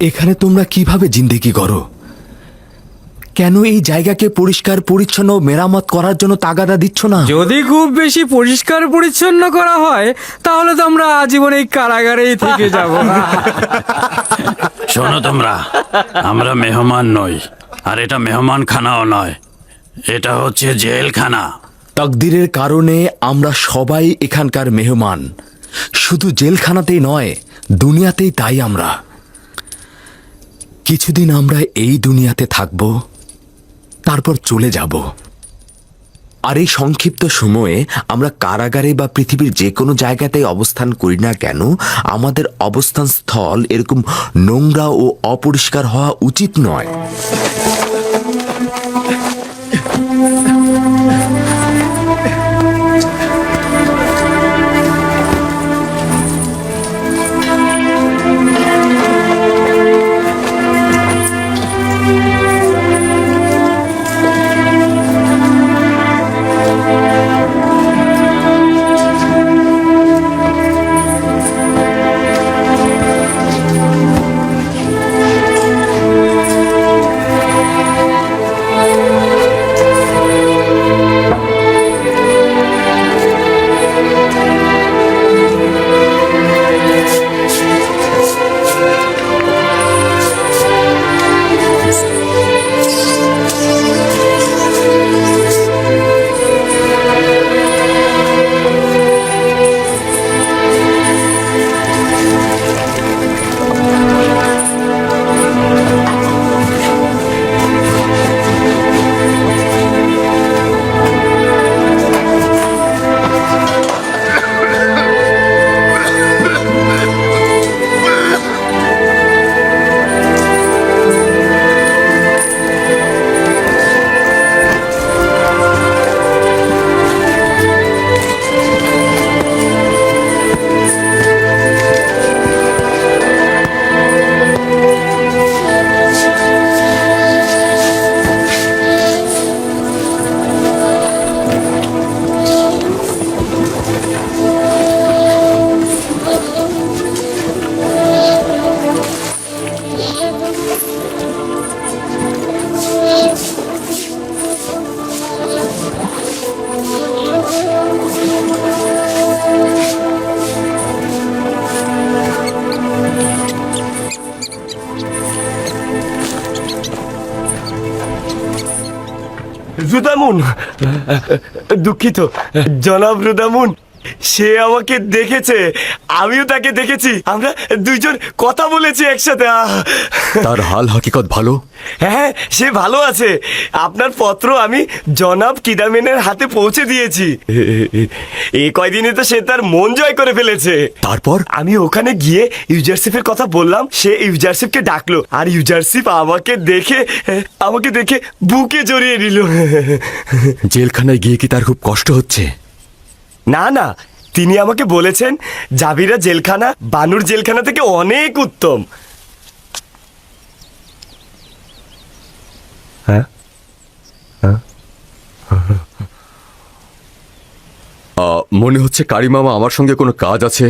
এখানে তোমরা কিভাবে জিন্দেগি করো? কেন এই জায়গাকে পরিষ্কার পরিচ্ছন্ন মেরামত করার জন্য তাগাদা দিচ্ছ না? যদি খুব বেশি পরিষ্কার পরিচ্ছন্ন করা হয় তাহলে তো আমরা আজীবন এই কারাগারেই থেকে যাব। শোনো তোমরা, আমরা মেহমান নই, আর এটা মেহমান খানাও নয়, এটা হচ্ছে জেলখানা। তাকদিরের কারণে আমরা সবাই এখানকার মেহমান, শুধু জেলখানাতেই নয়, দুনিয়াতেই তাই। আমরা কিছুদিন আমরা এই দুনিয়াতে থাকব, তারপর চলে যাব। আর এই সংক্ষিপ্ত সময়ে আমরা কারাগারে বা পৃথিবীর যে কোনো জায়গাতেই অবস্থান করি না কেন, আমাদের অবস্থান স্থল এরকম নোংরা ও অপরিষ্কার হওয়া উচিত নয়। রুদামুন, দুঃখিত জনাব রুদামুন, সে আমাকে দেখেছে, আমিও তাকে দেখেছি, আমরা দুইজন কথা বলেছি একসাথে। তার হাল হকিকত ভালো? হ্যাঁ, সে ভালো আছে। আপনার পত্র আমি জনাব কিদামেনের হাতে পৌঁছে দিয়েছি। এই কয়দিনে তো সে তার মন জয় করে ফেলেছে। তারপর আমি ওখানে গিয়ে ইউজারশিপের কথা বললাম, সে ইউজারশিপকে ডাকলো, আর ইউজারশিপ আমাকে দেখে বুকে জড়িয়ে নিল। জেলখানায় গিয়ে কি তার খুব কষ্ট হচ্ছে? না না, তিনি আমাকে বলেছেন জাবিরা জেলখানা বানুর জেলখানা থেকে অনেক উত্তম। হ্যাঁ, মনে হচ্ছে কারি মামা আমার সঙ্গে কোনো কাজ আছে।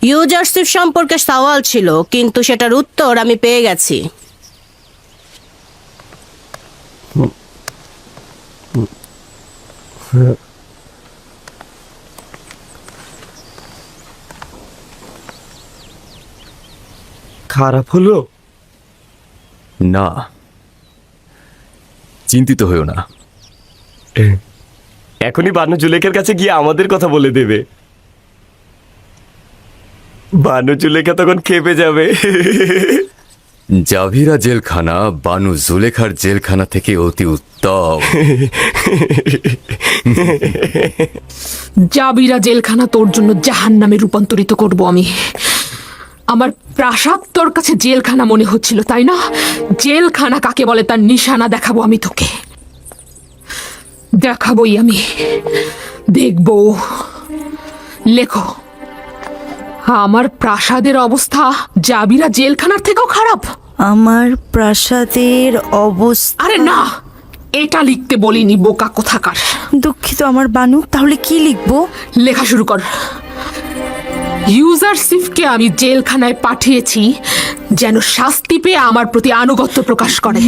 ইউজারশিপ সম্পর্কে সওয়াল ছিল, কিন্তু সেটার উত্তর আমি পেয়ে গেছি। খারাপ হলো না, চিন্তিত হয়েও না। এখনই বানু জুলেখার কাছে গিয়ে আমাদের কথা বলে দেবে। বানু জুলেখা তখন খেপে যাবে। জাভিরা জেলখানা বানু জুলেখার জেলখানা থেকে অতি উত্তম। জাবিরা জেলখানা তোর জন্য জাহান্নামে রূপান্তরিত করব আমি। আমার প্রাসাদ তোর কাছে জেলখানা মনে হচ্ছিল, তাই না? জেলখানা কাকে বলে তার নিশানা দেখাবো আমি তোকে, দেখাবোই আমি, দেখবো। লেখো, আমার প্রাসাদের অবস্থা জাবিরা জেলখানার থেকেও খারাপ। আমার প্রাসাদের অবস্থা। আরে না, এটা লিখতে বলিনি, বোকা কোথাকার। দুঃখিত আমার বানু, তাহলে কি লিখবো? লেখা শুরু কর। ইউজারশিপকে আমি জেলখানায় পাঠিয়েছি যেন শাস্তি পেয়ে আমার প্রতি আনুগত্য প্রকাশ করে।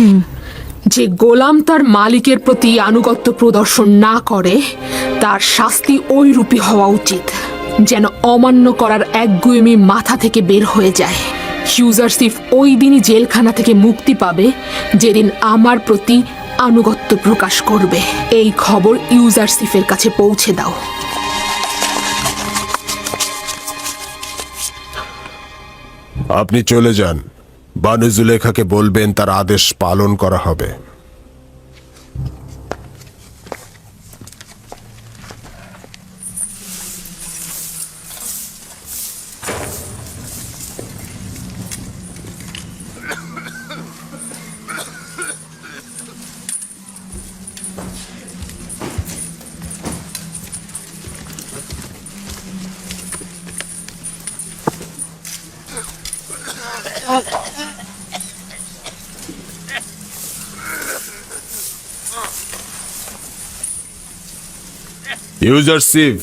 যে গোলাম তার মালিকের প্রতি আনুগত্য প্রদর্শন না করে তার শাস্তি ওই রূপী হওয়া উচিত যেন অমান্য করার একগুয়েমি মাথা থেকে বের হয়ে যায়। ইউজারশিপ ওই দিনই জেলখানা থেকে মুক্তি পাবে যেদিন আমার প্রতি আনুগত্য প্রকাশ করবে। এই খবর ইউজারশিপের কাছে পৌঁছে দাও। আপনি চলে যান। বানু জুলেখাকে বলবেন তার আদেশ পালন করা হবে। ইউজারশিপ,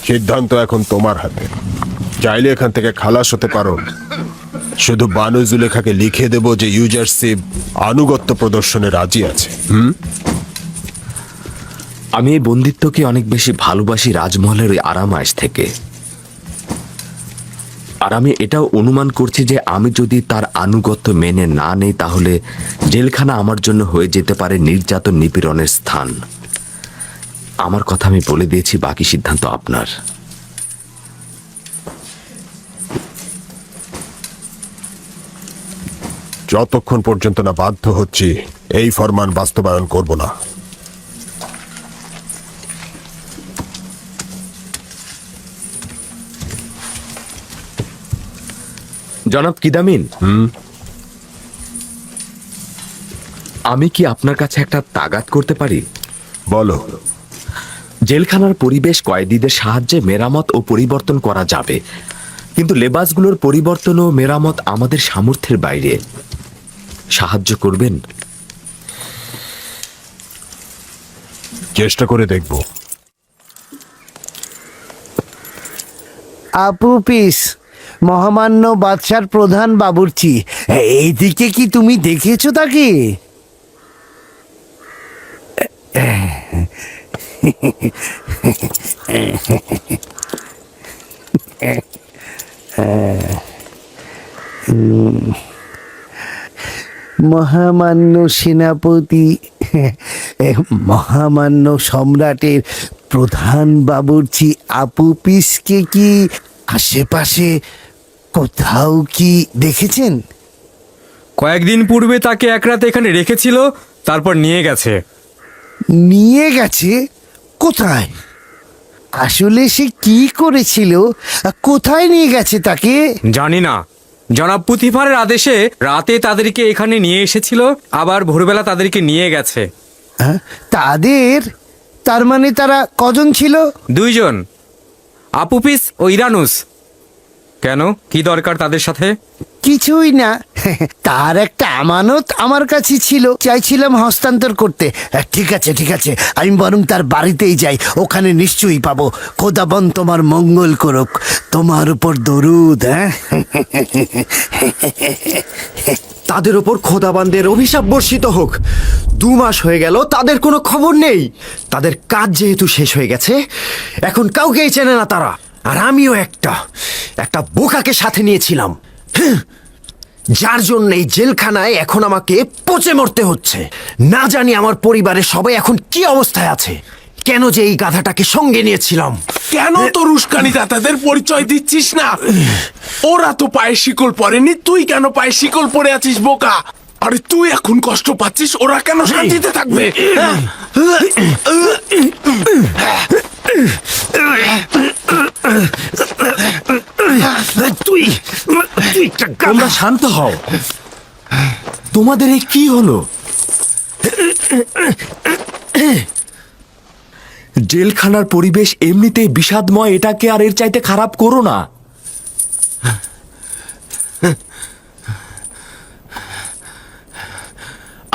সিদ্ধান্ত এখন তোমার হাতে। চাইলে এখান থেকে খালাস হতে পারো। শুধু বানু জুলেখাকে লিখে দেব যে ইউজারশিপ আনুগত্য প্রদর্শনে রাজি আছে। আমি এই বন্দিত্বকে অনেক বেশি ভালোবাসি রাজমহলের ওই আরামাইশ থেকে। আর আমি এটাও অনুমান করছি যে আমি যদি তার আনুগত্য মেনে না নেই তাহলে জেলখানা আমার জন্য হয়ে যেতে পারে নির্যাতন নিপীড়নের স্থান। আমার কথা আমি বলে দিয়েছি, বাকি সিদ্ধান্ত আপনার। যতক্ষণ পর্যন্ত না বাধ্য হচ্ছি এই ফরমান বাস্তবায়ন করব না। জনাব কিদামিন, আমি কি আপনার কাছে একটা তাগাদ করতে পারি? বলো। জেলখানার পরিবেশ কয়েদিদের সাহায্যে মেরামত ও পরিবর্তন করা যাবে, কিন্তু লেবাসগুলোর পরিবর্তন ও মেরামত আমাদের সামর্থ্যের বাইরে। সাহায্য করবেন? চেষ্টা করে দেখব। আপু পিস, মহামান্য বাদশার প্রধান বাবুর্চি, এইদিকে কি তুমি দেখেছো তাকে? মহামান্য সেনাপতি, মহামান্য সম্রাটের প্রধান বাবুর্চি আপু পিসকে কি আশেপাশে কোথাও কি দেখেছেন? কয়েকদিন পূর্বে তাকে এক রাতে এখানে রেখেছিল, তারপর নিয়ে গেছে। নিয়ে গেছে? কোথায়? আসলে সে কি করেছিল? কোথায় নিয়ে গেছে তাকে? জানি না। জনাব পুতিফারের আদেশে রাতে তাদেরকে এখানে নিয়ে এসেছিল, আবার ভোরবেলা তাদেরকে নিয়ে গেছে। হ্যাঁ? তাদের? তার মানে তারা কজন ছিল? 2 জন, আপুপিস ও ইরানুস। কেন, কি দরকার তাদের সাথে? কিছুই না, তার একটা আমানত আমার কাছে ছিল, চাইছিলাম হস্তান্তর করতে। ঠিক আছে ঠিক আছে, আমি বরং তার বাড়িতেই যাই, ওখানে নিশ্চয়ই পাবো। খোদাবন তোমার মঙ্গল করুক, তোমার উপর দরুদ। হ্যাঁ, তাদের ওপর খোদাবান্দের অভিশাপ বর্ষিত হোক। 2 মাস হয়ে গেল, তাদের কোনো খবর নেই। তাদের কাজ যেহেতু শেষ হয়ে গেছে, এখন কাউকেই চেনে না তারা। আর আমিও একটা বোকাকে সাথে নিয়েছিলাম, যার জন্য এই জেলখানায় এখন আমাকে পচে মরতে হচ্ছে। না জানি আমার পরিবারের সবাই এখন কি অবস্থায় আছে। কেন যে এই গাধাটাকে সঙ্গে নিয়েছিলাম। কেন তোর উস্কানিটা তাদের পরিচয় দিচ্ছিস না? ওরা তো পায়ে শিকল পরেনি, তুই কেন পায়ে শিকল পরে আছিস বোকা? আরে তুই এখন কষ্ট পাচ্ছিস, ওরা কেন শান্তিতে থাকবে? তোমরা শান্ত হও। তোমাদের এই কি হলো? জেলখানার পরিবেশ এমনিতেই বিষাদময়, এটাকে আর এর চাইতে খারাপ করো না।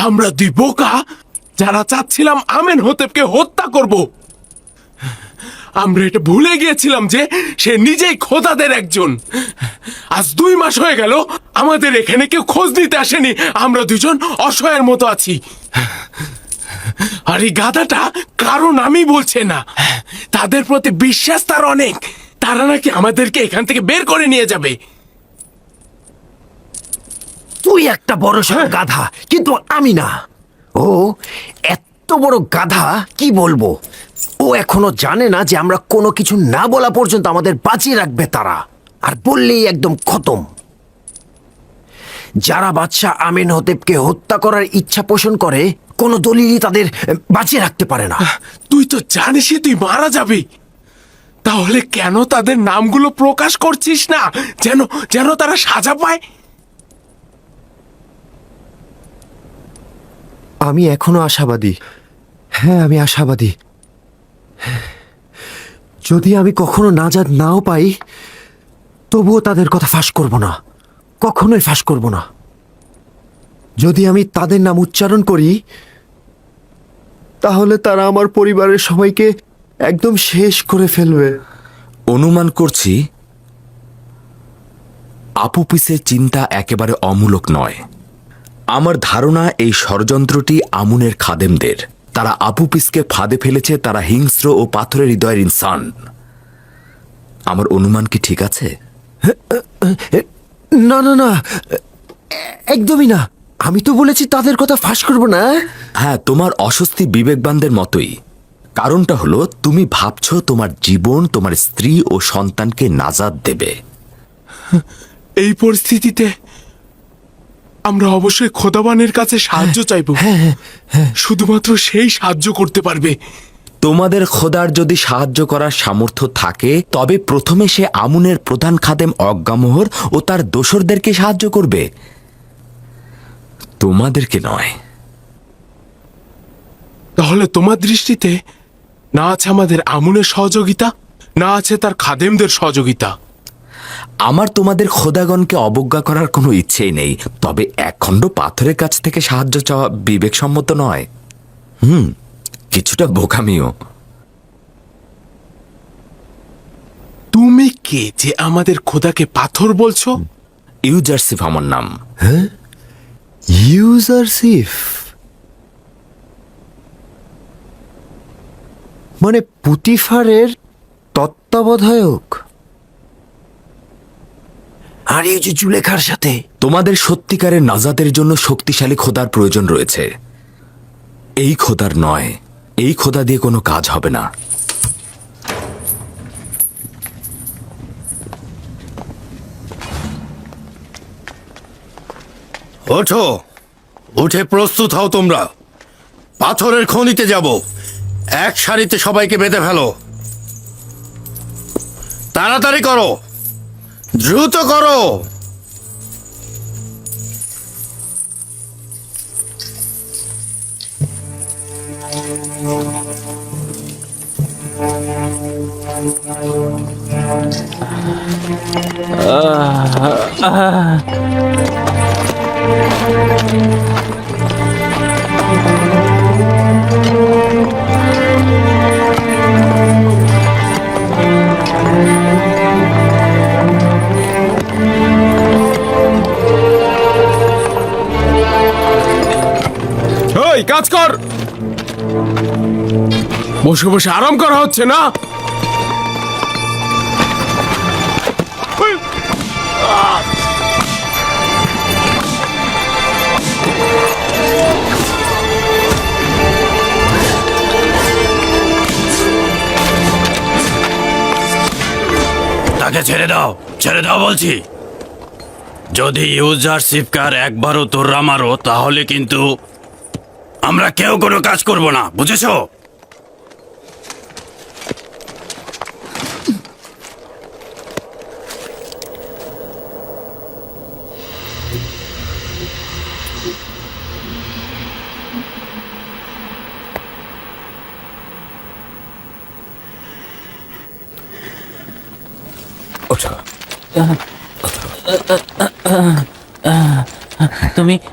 আমরা দুই বোকা যারা চাচ্ছিলাম আমেনহোতেপকে হত্যা করব। আমরা এটা ভুলে গিয়েছিলাম যে সে নিজেই খোদাদের একজন। আজ 2 মাস হয়ে গেল আমাদের এখানে কেউ খোঁজ নিতে আসেনি। আমরা দুজন অসহায়ের মতো আছি। আর এই গাধাটা কারো নামই বলছে না। তাদের প্রতি বিশ্বাস তার অনেক। তারা নাকি আমাদেরকে এখান থেকে বের করে নিয়ে যাবে। তুই একটা বড় সড় গাধা, কিন্তু আমি না। ও এত বড় গাধা, কি বলবো। ও এখনো জানে না যে আমরা কোনো কিছু না বলা পর্যন্ত আমাদের বাঁচিয়ে রাখবে তারা, আর বললেই একদম খতম। যারা বাদশাহ আমেনহোতেপকে হত্যা করার ইচ্ছা পোষণ করে, কোনো দলিলই তাদের বাঁচিয়ে রাখতে পারে না। তুই তো জানিসই তুই মারা যাবি। তাহলে কেন তাদের নামগুলো প্রকাশ করছিস না, যেন যেন তারা সাজা পায়? আমি এখনো আশাবাদী। হ্যাঁ, আমি আশাবাদী। যদি আমি কখনো নাজাত নাও পাই, তবুও তাদের কথা ফাঁস করব না, কখনোই ফাঁস করব না। যদি আমি তাদের নাম উচ্চারণ করি, তাহলে তারা আমার পরিবারের সবাইকে একদম শেষ করে ফেলবে। অনুমান করছি আপুপিসের চিন্তা একেবারে অমূলক নয়। আমার ধারণা এই ষড়যন্ত্রটি আমুনের খাদেমদের। তারা আপুপিসকে ফাঁদে ফেলেছে। তারা হিংস্র ও পাথরের হৃদয়ের ইনসান। আমার অনুমান কি ঠিক আছে? না না না, একদমই না। আমি তো বলেছি তাদের কথা ফাঁস করব না। হ্যাঁ, তোমার অস্বস্তি বিবেকবানদের মতোই। কারণটা হলো তুমি ভাবছো তোমার জীবন তোমার স্ত্রী ও সন্তানকে নাজাত দেবে। এই পরিস্থিতিতে আমরা অবশ্যই খোদাবানের কাছে সাহায্য চাইব। শুধুমাত্র সেই সাহায্য করতে পারবে। তোমাদের খোদার যদি সাহায্য করার সামর্থ্য থাকে, তবে প্রথমে সে আমুনের প্রধান খাদেম অজ্ঞামোহর ও তার দোসরদেরকে সাহায্য করবে, তোমাদেরকে নয়। তাহলে তোমার দৃষ্টিতে না আছে আমাদের আমুনের সহযোগিতা, না আছে তার খাদেমদের সহযোগিতা। আমার তোমাদের খোদাগণকে অবজ্ঞা করার কোনো ইচ্ছেই নেই, তবে এক খণ্ড পাথরের কাছ থেকে সাহায্য চাওয়া বিবেকসম্মত নয়। কিছুটা বোকামিও। তুমি কে যে আমাদের খোদাকে পাথর বলছো? ইউজারসিফ আমার নাম। ইউজারসিফ মানে পুতিফারের তত্ত্বাবধায়ক। আর এই যে জুলেখার সাথে তোমাদের সত্যিকারের নাজাতের জন্য শক্তিশালী খোদার প্রয়োজন রয়েছে। এই খোদার নয়। এই খোদা দিয়ে কোনো কাজ হবে না। ওঠো, উঠে প্রস্তুত হও তোমরা। পাথরের খনিতে যাব। এক সারিতে সবাইকে বেঁধে ফেলো। তাড়াতাড়ি করো, দ্রুত করো। এই কাজ কর। বসে বসে আরাম করা হচ্ছে না। তাকে ছেড়ে দাও, ছেড়ে দাও বলছি। যদি ইউজারশিপকার একবারও তোররা মারো, তাহলে কিন্তু আমরা কেউ কোনো কাজ করব না, বুঝেছো?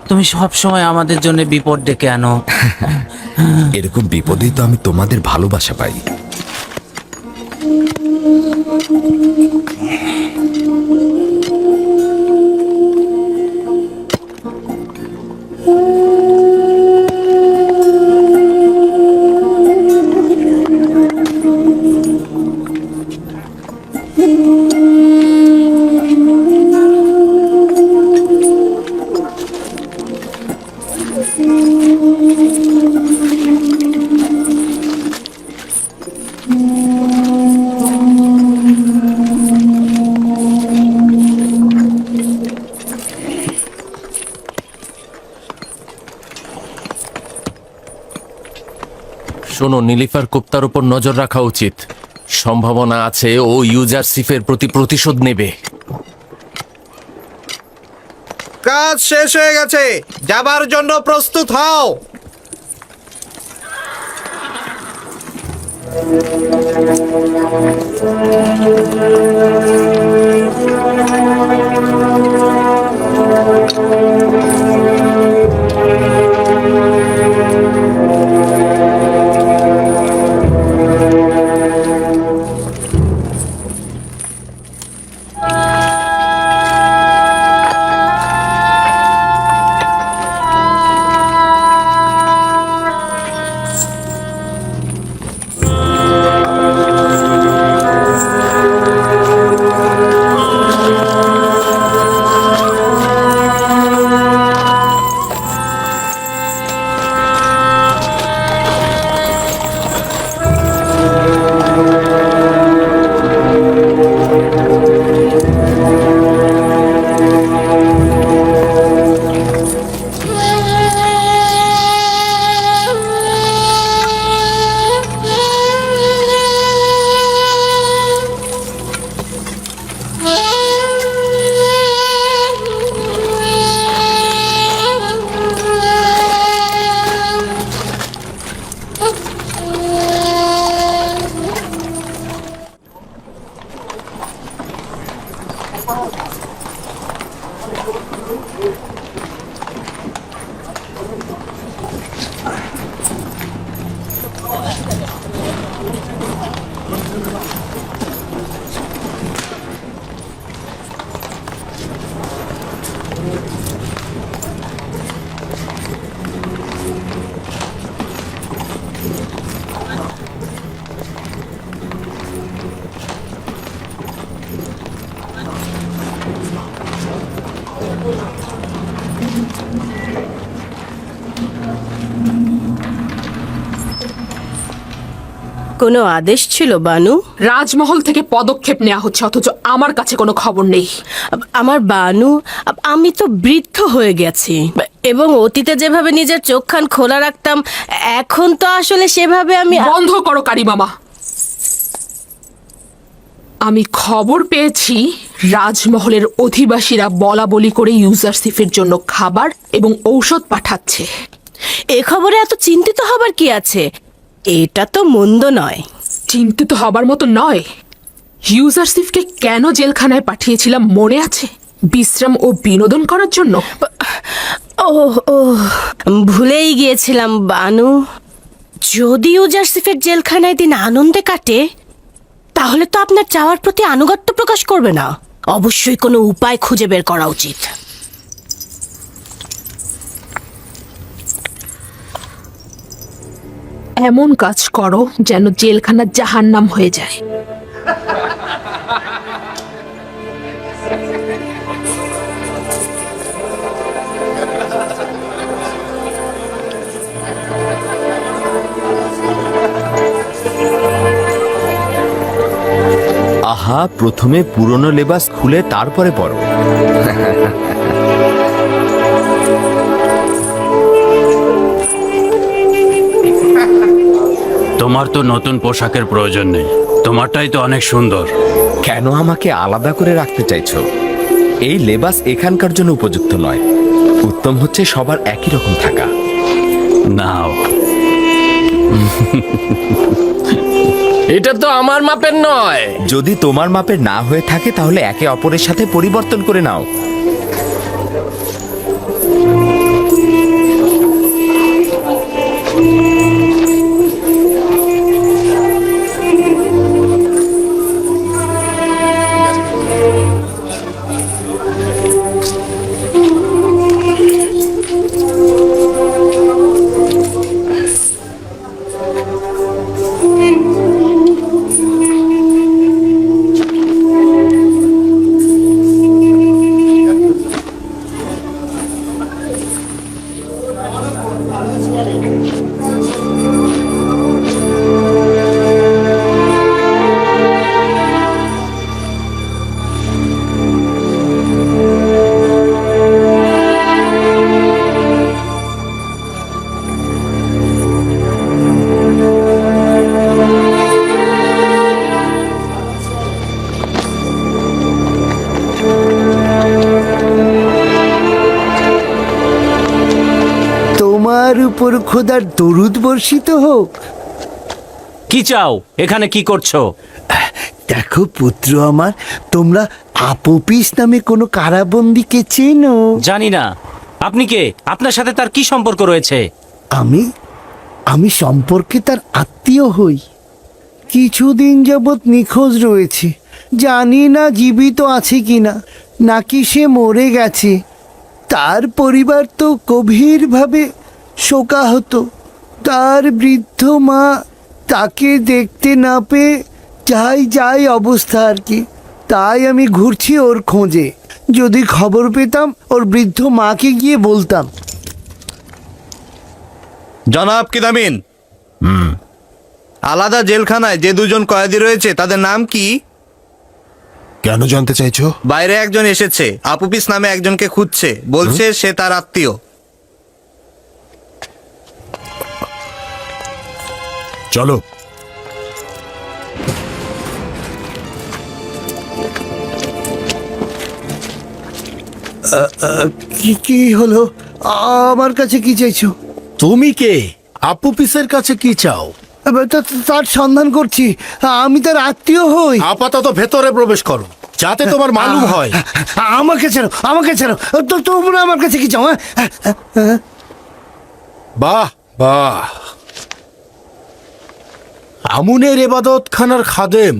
তুমি সব সময় আমাদের জন্য বিপদ ডেকে আনো। এরকম বিপদেই তো আমি তোমাদের ভালোবাসা পাই। শোনো, নীলিফার কুপ্তার উপর নজর রাখা উচিত। সম্ভাবনা আছে ও ইউজারশিপের প্রতি প্রতিশোধ নেবে। কাজ শেষ হয়ে গেছে, যাবার জন্য প্রস্তুত হও। কোনো আদেশ ছিল বানু? রাজমহল থেকে পদক্ষেপ নেওয়া হচ্ছে, অথচ আমার কাছে কোনো খবর নেই। আমার বানু, আমি তো বৃদ্ধ হয়ে গেছি এবং অতীতে যেভাবে নিজের চোখখান খোলা রাখতাম, এখন তো আসলে সেভাবে আমি বন্ধ করো কারি মামা। আমি খবর পেয়েছি রাজমহলের অধিবাসীরা বলা বলি করে ইউজারশিপের জন্য খাবার এবং ঔষধ পাঠাচ্ছে। এ খবরে এত চিন্তিত হবার কি আছে? এটা তো মন্দ নয়। চিন্তিত হবার মতো নয়। ইউজারশিপকে কেন জেলখানায় পাঠিয়েছিলাম মনে আছে? বিশ্রাম ও বিনোদন করার জন্য। ও ও ভুলেই গিয়েছিলাম বানু। যদি ইউজারশিপের জেলখানায় দিন আনন্দে কাটে, তাহলে তো আপনার চাওয়ার প্রতি আনুগত্য প্রকাশ করবে না। অবশ্যই কোনো উপায় খুঁজে বের করা উচিত। এমন কাজ করো যেন জেলখানা জাহান্নাম হয়ে যায়। আহা, প্রথমে পুরনো লেবাস খুলে তারপরে পরো। তোমার তো নতুন পোশাকের প্রয়োজন নেই, তোমারটাই তো অনেক সুন্দর। কেন আমাকে আলাদা করে রাখতে চাইছো? এই লেবাস এখানকার জন্য উপযুক্ত নয়। উত্তম হচ্ছে সবার একই রকম থাকা। নাও। এটা তো আমার মাপের নয়। যদি তোমার মাপের না হয়ে থাকে তাহলে একে অপরের সাথে পরিবর্তন করে নাও। তোমার উপর খোদার দরুদ বর্ষিত হোক। কি চাও? এখানে কি করছো? দেখো পুত্র আমার, তোমরা আপোপিস নামে কোনো কারাবন্দীকে চেনো? জানি না। আপনি কে? আপনার সাথে তার কি সম্পর্ক রয়েছে? আমি সম্পর্কে তার আত্মীয় হই। কিছুদিন যাবৎ নিখোঁজ রয়েছে। জানি না জীবিত আছে কিনা, নাকি সে মরে গেছে। তার পরিবার তো গভীরভাবে শোকাহত। তার বৃদ্ধ মা তাকে দেখতে না পেয়ে যাই অবস্থা আর কি। তাই আমি ঘুরছি ওর খোঁজে। যদি খবর পেতাম ওর বৃদ্ধ মাকে গিয়ে বলতাম। জনাব কিদামিন, আলাদা জেলখানায় যে দুজন কয়েদি রয়েছে তাদের নাম কি? কেন জানতে চাইছো? বাইরে একজন এসেছে, আপুপিস নামে একজনকে খুঁজছে, বলছে সে তার আত্মীয়। চলো। কি হলো? আমার কাছে কি চাইছো? তুমি কে? আপুপিসের কাছে কি চাও? তার সন্ধান করছি। আমি তার আত্মীয় হই। আপাতত ভেতরে প্রবেশ করো, যাতে তোমার মালুম হয়। আমাকে ছাড়ো, আমাকে ছাড়ো। তোমরা আমার কাছে কি চাও? বাহ বাহ, আমুনের এবাদত খানার খাদেম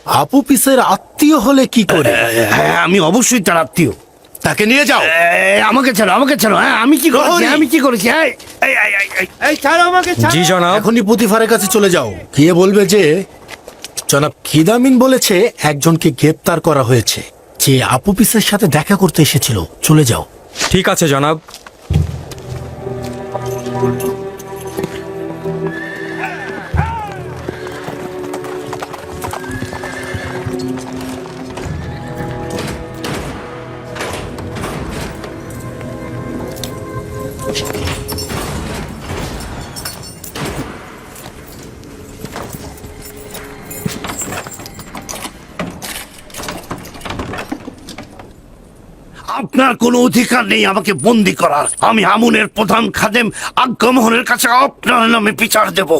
আপুপিসের আত্মীয় হলে কি করে? আমি অবশ্যই তার আত্মীয়। তাকে নিয়ে যাও। আমাকে ছাড়ো, আমাকে ছাড়ো। আমি কি করেছি? আমি কি করেছি? এই ছাড়ো আমাকে, ছাড়ো। জি জনাব। এখনই পুতিফারের কাছে চলে যাও, গিয়ে বলবে যে জনাব কিদামিন বলেছে একজনকে গ্রেপ্তার করা হয়েছে, যে আপুপিসের সাথে দেখা করতে এসেছিল। চলে যাও। ঠিক আছে জনাব। আপনার কোনো অধিকার নেই আমাকে বন্দি করার। আমি আমুনের প্রধান খাদেম আজ্ঞামোহনের কাছে আপনার নামে বিচার দেব।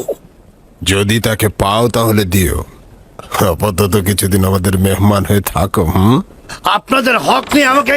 যদি তাকে পাও তাহলে দিও। আপাতত কিছুদিন আমাদের মেহমান হয়ে থাকো। আপনাদের হক নেই আমাকে